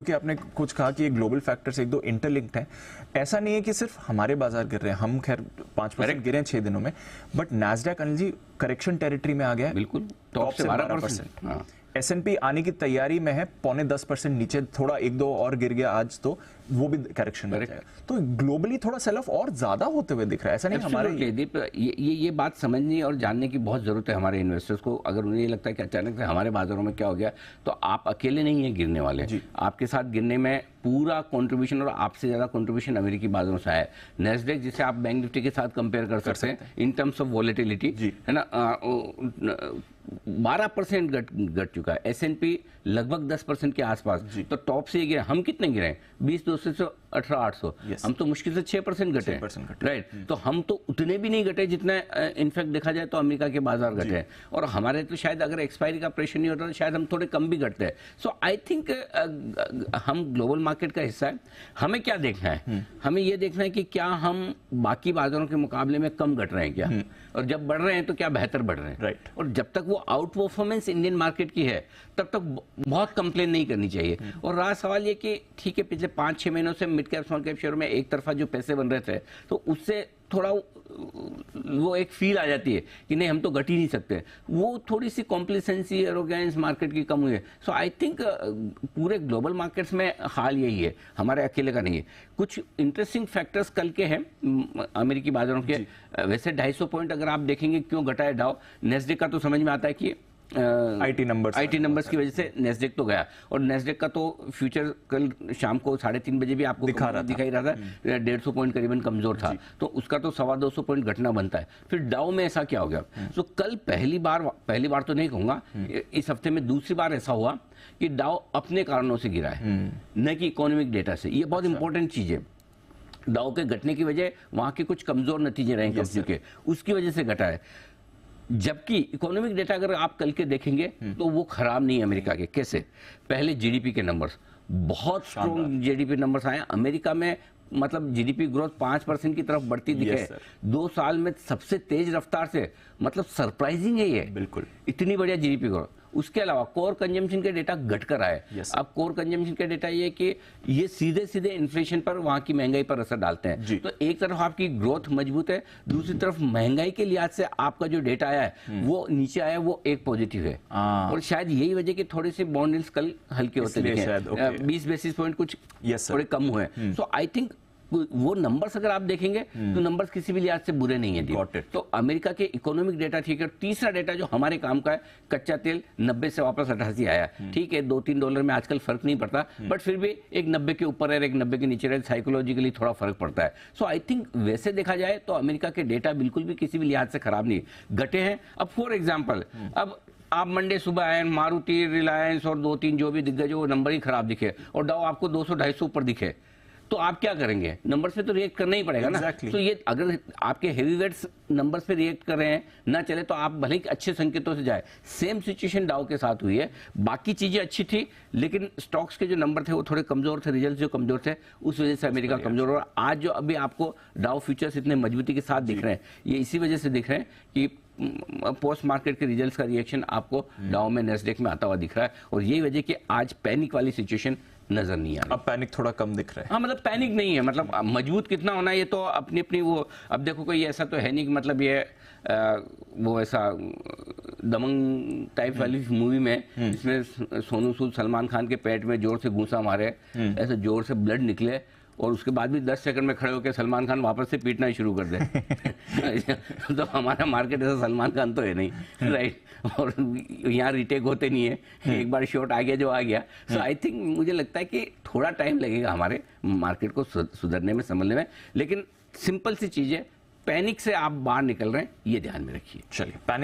कि आपने कुछ कहा कि ये ग्लोबल फैक्टर्स एक दो इंटरलिंक्ड हैं। ऐसा नहीं है कि सिर्फ हमारे बाजार गिर रहे हैं, हम खैर 5% गिरे हैं 6 दिनों में, but Nasdaq Anil ji correction territory में आ गया है, बिल्कुल टॉप से 12%। S&P आने की तैयारी में है, 0.5% नीचे, थोड़ा एक दो और गिर गया आज, तो वो भी करेक्शन में जाएगा। तो ग्लोबली थोड़ा सेल ऑफ और ज्यादा होते हुए दिख रहा है, ऐसा नहीं हमारे दीप, ये बात समझनी और जानने की बहुत जरूरत है हमारे इन्वेस्टर्स को। अगर उन्हें लगता है कि अचानक से हमारे बाजारों में क्या हो गया, तो आप अकेले नहीं है गिरने वाले, आपके साथ गिरने में पूरा कंट्रीब्यूशन और आपसे ज्यादा कंट्रीब्यूशन अमेरिकी बाजारों से है। नेस्डेक जिसे आप बैंक निफ्टी के साथ कंपेयर कर सकते हैं इन टर्म्स ऑफ वॉलेटिलिटी, है ना, 12% घट चुका है। S&P लगभग 10% के आसपास, तो टॉप से गिरे। हम कितने गिरे हैं? 20-200 से 18-800, हम तो मुश्किल से 6% घटे, राइट। तो हम तो उतने भी नहीं घटे जितना इनफैक्ट देखा जाए तो अमेरिका के बाजार घटे हैं, और हमारे तो शायद अगर एक्सपायरी का प्रेशर नहीं होता तो शायद हम थोड़े कम भी घटते हैं। सो आई थिंक हम ग्लोबल मार्केट का हिस्सा है। हमें क्या देखना है? हमें ये देखना है कि क्या हम बाकी बाजारों के मुकाबले में कम घट रहे हैं क्या, और जब बढ़ रहे हैं तो क्या बेहतर बढ़ रहे हैं, राइट। और जब तक वो आउट परफॉर्मेंस इंडियन मार्केट की है तब तक बहुत कंप्लेन नहीं करनी चाहिए। और रहा सवाल ये कि ठीक है, पिछले 5-6 महीनों से mid cap small cap share में एक तरफा जो पैसे बन रहे थे, तो उससे थोड़ा वो एक फील आ जाती है कि नहीं हम तो घट ही नहीं सकते, वो थोड़ी सी कॉम्प्लिसेंसी एरोगेंस मार्केट की कम हुई है। सो आई थिंक पूरे ग्लोबल मार्केट्स में हाल यही है, हमारे अकेले का नहीं है। कुछ इंटरेस्टिंग फैक्टर्स कल के हैं अमेरिकी बाजारों के। वैसे 250 पॉइंट अगर आप देखेंगे क्यों घटा है डाउ, नेस्डेक का तो समझ में आता है कि आईटी नंबर्स की वजह से नेस्डेक तो गया, और नेस्डेक का तो फ्यूचर कल शाम को 3:30 बजे भी आपको दिखाई रहा था, 150 पॉइंट करीबन कमजोर था, तो उसका तो 225 पॉइंट घटना बनता है। फिर डाउ में ऐसा क्या हो गया? तो कल पहली बार तो नहीं कहूंगा, इस हफ्ते में दूसरी बार ऐसा हुआ कि डाउ अपने कारणों से गिरा है, न कि इकोनॉमिक डेटा से। ये बहुत इंपॉर्टेंट चीज है। डाउ के घटने की वजह वहां के कुछ कमजोर नतीजे रहे कंपनी के, उसकी वजह से घटा है। जबकि इकोनॉमिक डेटा अगर आप कल के देखेंगे तो वो खराब नहीं है अमेरिका के। कैसे? पहले जीडीपी के नंबर्स, बहुत स्ट्रॉन्ग जीडीपी नंबर्स आए अमेरिका में, मतलब जीडीपी ग्रोथ 5% की तरफ बढ़ती दिखे 2 साल में सबसे तेज रफ्तार से, मतलब सरप्राइजिंग है ये, बिल्कुल इतनी बढ़िया जीडीपी ग्रोथ। उसके अलावा कोर कंजम्पशन के डेटा घटकर आए। अब कोर कंजम्पशन के डेटा ये कि ये सीधे सीधे इन्फ्लेशन पर, वहां की महंगाई पर असर डालते हैं। तो एक तरफ आपकी ग्रोथ मजबूत है, दूसरी तरफ महंगाई के लिहाज से आपका जो डेटा आया है वो नीचे आया, वो एक पॉजिटिव है। और शायद यही वजह कि थोड़े से बॉन्ड यील्ड्स कल हल्के होते दिखे, 20 बेसिस पॉइंट कुछ थोड़े कम हुए। सो आई थिंक वो नंबर्स अगर आप देखेंगे तो नंबर्स किसी भी लिहाज से बुरे नहीं है। तो अमेरिका के इकोनॉमिक डेटा ठीक है। तीसरा डेटा जो हमारे काम का है, कच्चा तेल 90 से वापस 88 आया। ठीक है, $2-3 में आजकल फर्क नहीं पड़ता, बट फिर भी एक 90 के ऊपर है, एक 90 के नीचे है, साइकोलॉजिकली थोड़ा फर्क पड़ता है। सो आई थिंक वैसे देखा जाए तो अमेरिका के डेटा बिल्कुल भी किसी भी लिहाज से खराब नहीं घटे हैं। अब फॉर एग्जाम्पल, अब आप मंडे सुबह आए, मारुति, रिलायंस और 2-3 जो भी दिग्गज वो नंबर ही खराब दिखे, और डाउ आपको 200-250 ऊपर दिखे, तो आप क्या करेंगे? नंबर्स पे तो रिएक्ट करना ही पड़ेगा ना। तो ये अगर आपके हेवी वेट्स नंबर्स पे रिएक्ट कर रहे हैं, ना चले तो आप भले ही अच्छे संकेतों से जाए। सेम सिचुएशन डाउ के साथ हुई है। बाकी चीजें अच्छी थी, लेकिन स्टॉक्स के जो नंबर थे वो थोड़े कमजोर थे, रिजल्ट जो कमजोर थे, उस वजह से अमेरिका कमजोर। और आज जो अभी आपको डाउ फ्यूचर्स इतने मजबूती के साथ दिख रहे हैं, ये इसी वजह से दिख रहे हैं कि पोस्ट मार्केट के रिजल्ट्स का रिएक्शन आपको डाउ में, नेस्डेक में आता हुआ दिख रहा है। और यही वजह कि आज पैनिक वाली सिचुएशन नजर नहीं आ रही। अब पैनिक थोड़ा कम दिख रहा है। हाँ, मतलब पैनिक नहीं है, मतलब मजबूत कितना होना है ये तो अपनी अपनी वो। अब देखो कोई ऐसा तो है नहीं कि मतलब ये वो ऐसा दमंग टाइप वाली मूवी में इसमें सोनू सूद सलमान खान के पेट में जोर से घूंसा मारे, ऐसे जोर से ब्लड निकले, और उसके बाद भी 10 सेकंड में खड़े होकर सलमान खान वापस से पीटना ही शुरू कर दे। तो हमारा मार्केट ऐसा सलमान खान तो है नहीं, राइट। और यहाँ रिटेक होते नहीं है, एक बार शॉट आ गया जो आ गया। सो आई थिंक मुझे लगता है कि थोड़ा टाइम लगेगा हमारे मार्केट को सुधरने में, संभलने में। लेकिन सिंपल सी चीज है, पैनिक से आप बाहर निकल रहे हैं, ये ध्यान में रखिए। चलिए, पैनिक